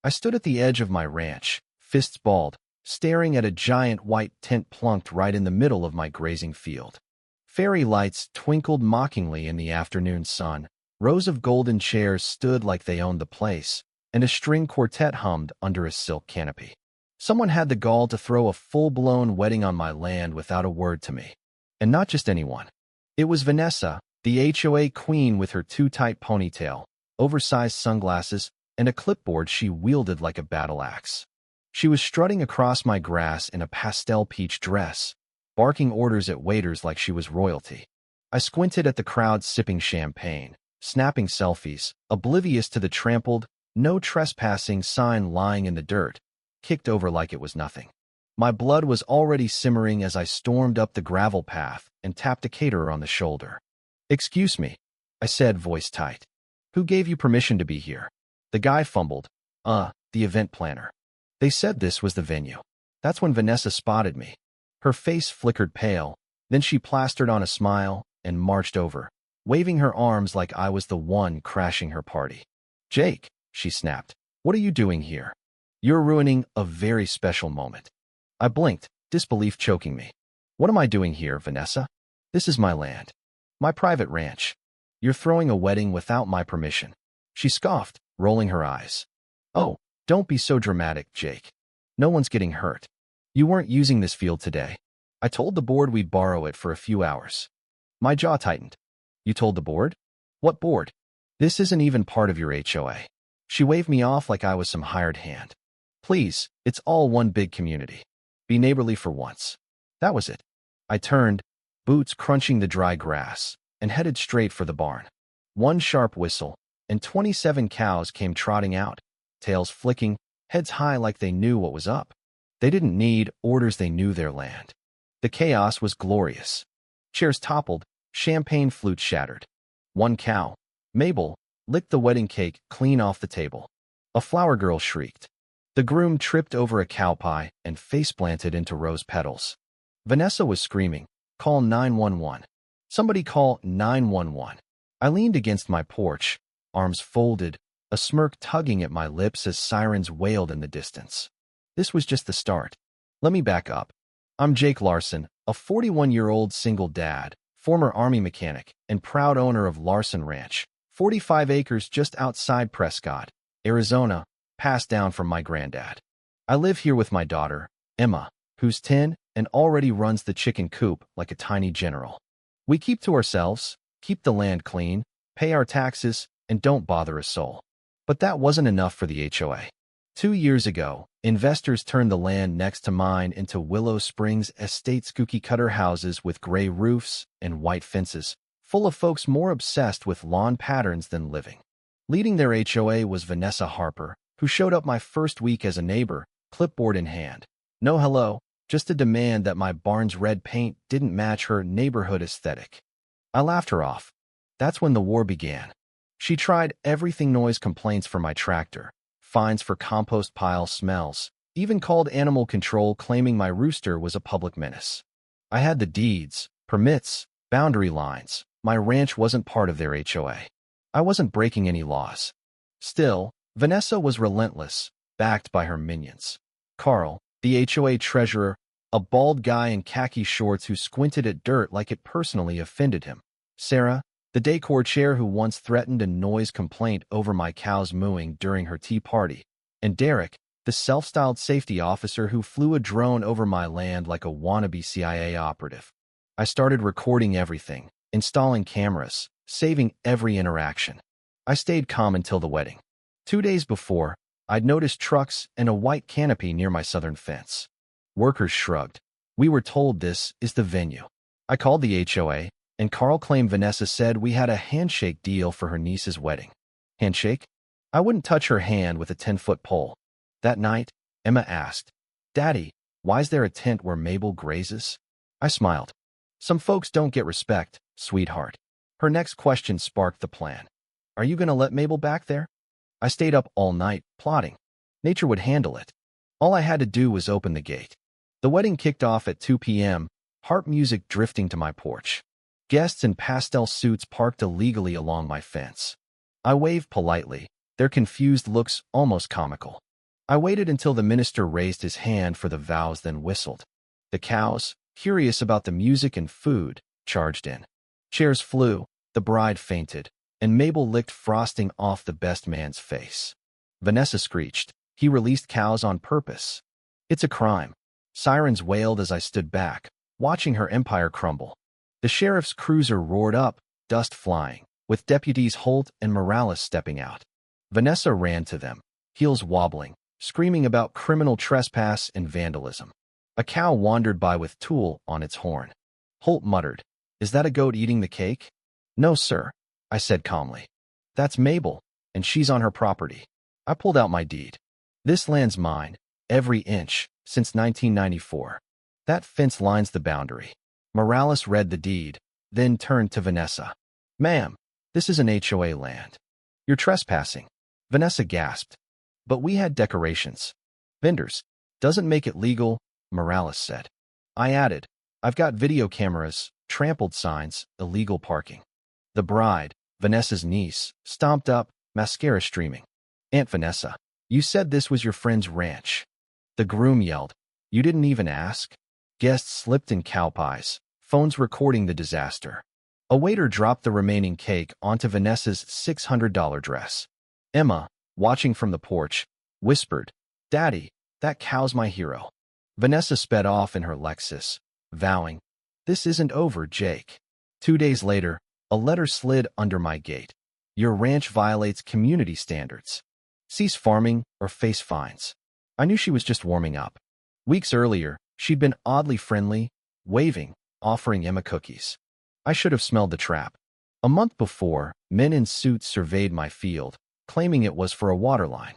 I stood at the edge of my ranch, fists balled, staring at a giant white tent plunked right in the middle of my grazing field. Fairy lights twinkled mockingly in the afternoon sun, rows of golden chairs stood like they owned the place, and a string quartet hummed under a silk canopy. Someone had the gall to throw a full-blown wedding on my land without a word to me. And not just anyone. It was Vanessa, the HOA queen with her too-tight ponytail, oversized sunglasses, and a clipboard she wielded like a battle axe. She was strutting across my grass in a pastel peach dress, barking orders at waiters like she was royalty. I squinted at the crowd sipping champagne, snapping selfies, oblivious to the trampled, "No trespassing" sign lying in the dirt, kicked over like it was nothing. My blood was already simmering as I stormed up the gravel path and tapped a caterer on the shoulder. "Excuse me," I said, voice tight. "Who gave you permission to be here?" The guy fumbled. The event planner." They said this was the venue. That's when Vanessa spotted me. Her face flickered pale, then she plastered on a smile and marched over, waving her arms like I was the one crashing her party. "Jake," she snapped, "what are you doing here? You're ruining a very special moment." I blinked, disbelief choking me. "What am I doing here, Vanessa? This is my land. My private ranch. You're throwing a wedding without my permission." She scoffed, rolling her eyes. "Oh, don't be so dramatic, Jake. No one's getting hurt. You weren't using this field today. I told the board we'd borrow it for a few hours." My jaw tightened. "You told the board? What board? This isn't even part of your HOA." She waved me off like I was some hired hand. "Please, it's all one big community. Be neighborly for once." That was it. I turned, boots crunching the dry grass, and headed straight for the barn. One sharp whistle, and 27 cows came trotting out, tails flicking, heads high like they knew what was up. They didn't need orders, they knew their land. The chaos was glorious. Chairs toppled, champagne flutes shattered. One cow, Mabel, licked the wedding cake clean off the table. A flower girl shrieked. The groom tripped over a cow pie and face-planted into rose petals. Vanessa was screaming, "Call 911. Somebody call 911. I leaned against my porch, arms folded, a smirk tugging at my lips as sirens wailed in the distance. This was just the start. Let me back up. I'm Jake Larson, a 41-year-old single dad, former Army mechanic, and proud owner of Larson Ranch, 45 acres just outside Prescott, Arizona, passed down from my granddad. I live here with my daughter, Emma, who's 10 and already runs the chicken coop like a tiny general. We keep to ourselves, keep the land clean, pay our taxes, and don't bother a soul. But that wasn't enough for the HOA. 2 years ago, investors turned the land next to mine into Willow Springs Estates cookie-cutter houses with gray roofs and white fences, full of folks more obsessed with lawn patterns than living. Leading their HOA was Vanessa Harper, who showed up my first week as a neighbor, clipboard in hand. No hello, just a demand that my barn's red paint didn't match her neighborhood aesthetic. I laughed her off. That's when the war began. She tried everything: noise complaints for my tractor, fines for compost pile smells, even called animal control claiming my rooster was a public menace. I had the deeds, permits, boundary lines. My ranch wasn't part of their HOA. I wasn't breaking any laws. Still, Vanessa was relentless, backed by her minions. Carl, the HOA treasurer, a bald guy in khaki shorts who squinted at dirt like it personally offended him. Sarah, the decor chair who once threatened a noise complaint over my cows mooing during her tea party. And Derek, the self-styled safety officer who flew a drone over my land like a wannabe CIA operative. I started recording everything, installing cameras, saving every interaction. I stayed calm until the wedding. 2 days before, I'd noticed trucks and a white canopy near my southern fence. Workers shrugged. We were told this is the venue. I called the HOA, and Carl claimed Vanessa said we had a handshake deal for her niece's wedding. Handshake? I wouldn't touch her hand with a 10-foot pole. That night, Emma asked, "Daddy, why's there a tent where Mabel grazes?" I smiled. "Some folks don't get respect, sweetheart." Her next question sparked the plan. "Are you going to let Mabel back there?" I stayed up all night, plotting. Nature would handle it. All I had to do was open the gate. The wedding kicked off at 2 p.m., harp music drifting to my porch. Guests in pastel suits parked illegally along my fence. I waved politely, their confused looks almost comical. I waited until the minister raised his hand for the vows, then whistled. The cows, curious about the music and food, charged in. Chairs flew, the bride fainted, and Mabel licked frosting off the best man's face. Vanessa screeched. He released cows on purpose. It's a crime. Sirens wailed as I stood back, watching her empire crumble. The sheriff's cruiser roared up, dust flying, with deputies Holt and Morales stepping out. Vanessa ran to them, heels wobbling, screaming about criminal trespass and vandalism. A cow wandered by with Tool on its horn. Holt muttered, "Is that a goat eating the cake?" "No, sir," I said calmly. "That's Mabel, and she's on her property." I pulled out my deed. "This land's mine, every inch, since 1994. That fence lines the boundary." Morales read the deed, then turned to Vanessa. "Ma'am, this is an HOA land. You're trespassing." Vanessa gasped. "But we had decorations." "Vendors. Doesn't make it legal," Morales said. I added, "I've got video cameras, trampled signs, illegal parking." The bride, Vanessa's niece, stomped up, mascara streaming. "Aunt Vanessa, you said this was your friend's ranch." The groom yelled, "You didn't even ask?" Guests slipped in cow pies, phones recording the disaster. A waiter dropped the remaining cake onto Vanessa's $600 dress. Emma, watching from the porch, whispered, "Daddy, that cow's my hero." Vanessa sped off in her Lexus, vowing, "This isn't over, Jake." 2 days later, a letter slid under my gate. "Your ranch violates community standards. Cease farming or face fines." I knew she was just warming up. Weeks earlier, she'd been oddly friendly, waving, offering Emma cookies. I should have smelled the trap. A month before, men in suits surveyed my field, claiming it was for a water line.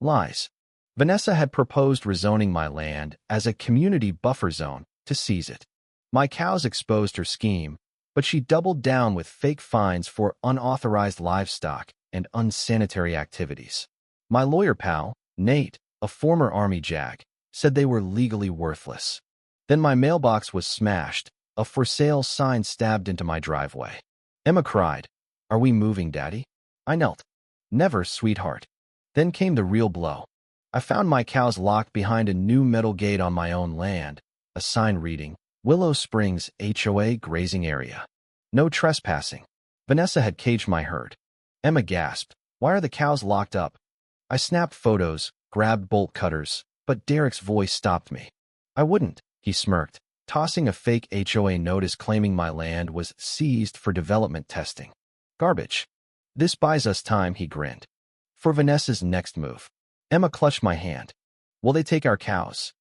Lies. Vanessa had proposed rezoning my land as a community buffer zone to seize it. My cows exposed her scheme, but she doubled down with fake fines for unauthorized livestock and unsanitary activities. My lawyer pal, Nate, a former Army JAG, said they were legally worthless. Then my mailbox was smashed, a for sale sign stabbed into my driveway. Emma cried, "Are we moving, Daddy?" I knelt. "Never, sweetheart." Then came the real blow. I found my cows locked behind a new metal gate on my own land, a sign reading, "Willow Springs HOA Grazing Area. No trespassing." Vanessa had caged my herd. Emma gasped, "Why are the cows locked up?" I snapped photos, grabbed bolt cutters, but Derek's voice stopped me. "I wouldn't," he smirked, tossing a fake HOA notice claiming my land was seized for development testing. "Garbage. This buys us time," he grinned. For Vanessa's next move. Emma clutched my hand. "Will they take our cows?"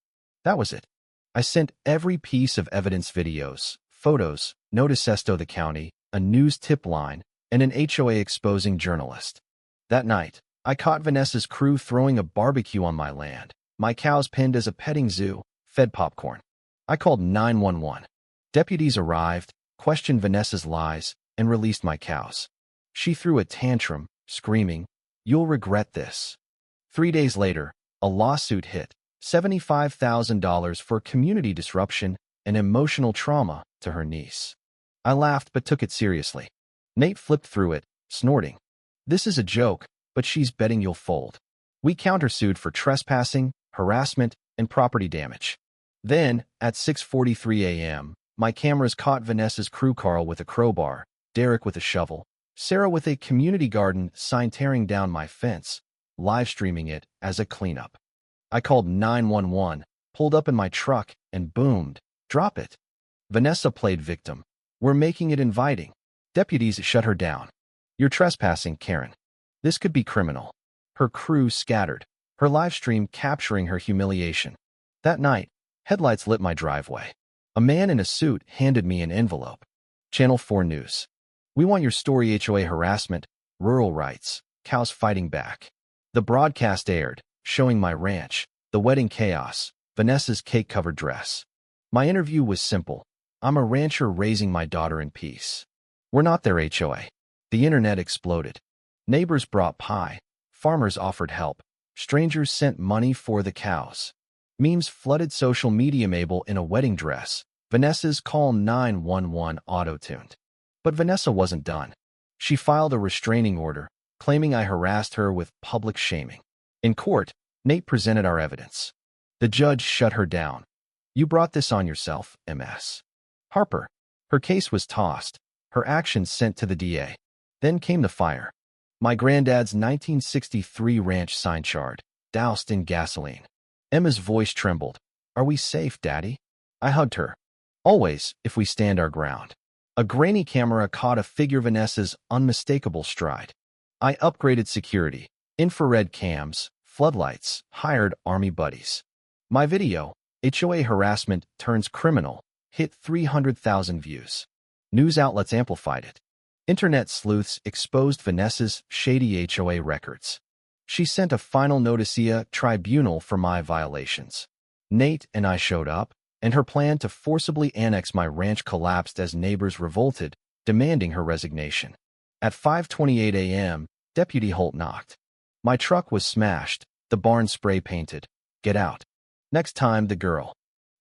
That was it. I sent every piece of evidence, videos, photos, notice to the county, a news tip line, and an HOA exposing journalist. That night, I caught Vanessa's crew throwing a barbecue on my land, my cows penned as a petting zoo, fed popcorn. I called 911. Deputies arrived, questioned Vanessa's lies, and released my cows. She threw a tantrum, screaming, "You'll regret this." 3 days later, a lawsuit hit, $75,000 for community disruption and emotional trauma to her niece. I laughed but took it seriously. Nate flipped through it, snorting, "This is a joke, but she's betting you'll fold." We countersued for trespassing, harassment, and property damage. Then, at 6:43 a.m., my cameras caught Vanessa's crew, Carl with a crowbar, Derek with a shovel, Sarah with a community garden sign tearing down my fence, live streaming it as a cleanup. I called 911, pulled up in my truck, and boomed, "Drop it." Vanessa played victim. "We're making it inviting." Deputies shut her down. "You're trespassing, Karen. This could be criminal." Her crew scattered, her live stream capturing her humiliation. That night, headlights lit my driveway. A man in a suit handed me an envelope. Channel 4 News. "We want your story, HOA harassment, rural rights, cows fighting back." The broadcast aired, showing my ranch, the wedding chaos, Vanessa's cake-covered dress. My interview was simple. "I'm a rancher raising my daughter in peace." "We're not their HOA." The internet exploded. Neighbors brought pie. Farmers offered help. Strangers sent money for the cows. Memes flooded social media. Mabel in a wedding dress. Vanessa's call 911 auto-tuned. But Vanessa wasn't done. She filed a restraining order, claiming I harassed her with public shaming. In court, Nate presented our evidence. The judge shut her down. You brought this on yourself, Ms. Harper. Her case was tossed, her actions sent to the DA. Then came the fire. My granddad's 1963 ranch sign charred, doused in gasoline. Emma's voice trembled. Are we safe, Daddy? I hugged her. Always, if we stand our ground. A grainy camera caught a figure Vanessa's unmistakable stride. I upgraded security, infrared cams, floodlights, hired army buddies. My video, HOA harassment turns criminal, hit 300,000 views. News outlets amplified it. Internet sleuths exposed Vanessa's shady HOA records. She sent a final noticia tribunal for my violations. Nate and I showed up, and her plan to forcibly annex my ranch collapsed as neighbors revolted, demanding her resignation. At 5:28 a.m., Deputy Holt knocked. My truck was smashed, the barn spray painted. Get out. Next time, the girl.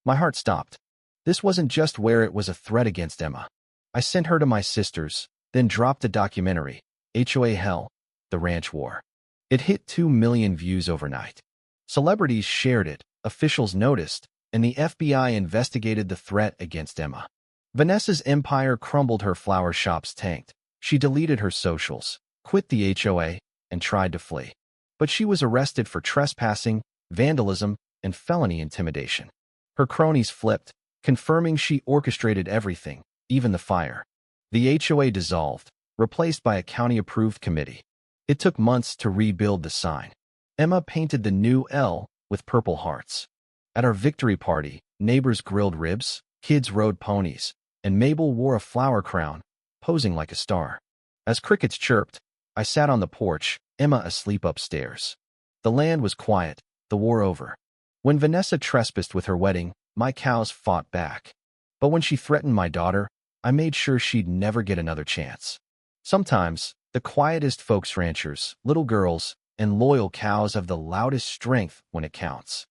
My heart stopped. This wasn't just where it was a threat against Emma. I sent her to my sisters, then dropped a documentary, HOA Hell, The Ranch War. It hit 2 million views overnight. Celebrities shared it, officials noticed, and the FBI investigated the threat against Emma. Vanessa's empire crumbled, her flower shops tanked. She deleted her socials, quit the HOA, and tried to flee. But she was arrested for trespassing, vandalism, and felony intimidation. Her cronies flipped, confirming she orchestrated everything, even the fire. The HOA dissolved, replaced by a county-approved committee. It took months to rebuild the sign. Emma painted the new L with purple hearts. At our victory party, neighbors grilled ribs, kids rode ponies, and Mabel wore a flower crown, posing like a star. As crickets chirped, I sat on the porch, Emma asleep upstairs. The land was quiet, the war over. When Vanessa trespassed with her wedding, my cows fought back. But when she threatened my daughter, I made sure she'd never get another chance. Sometimes, the quietest folks, ranchers, little girls, and loyal cows have the loudest strength when it counts.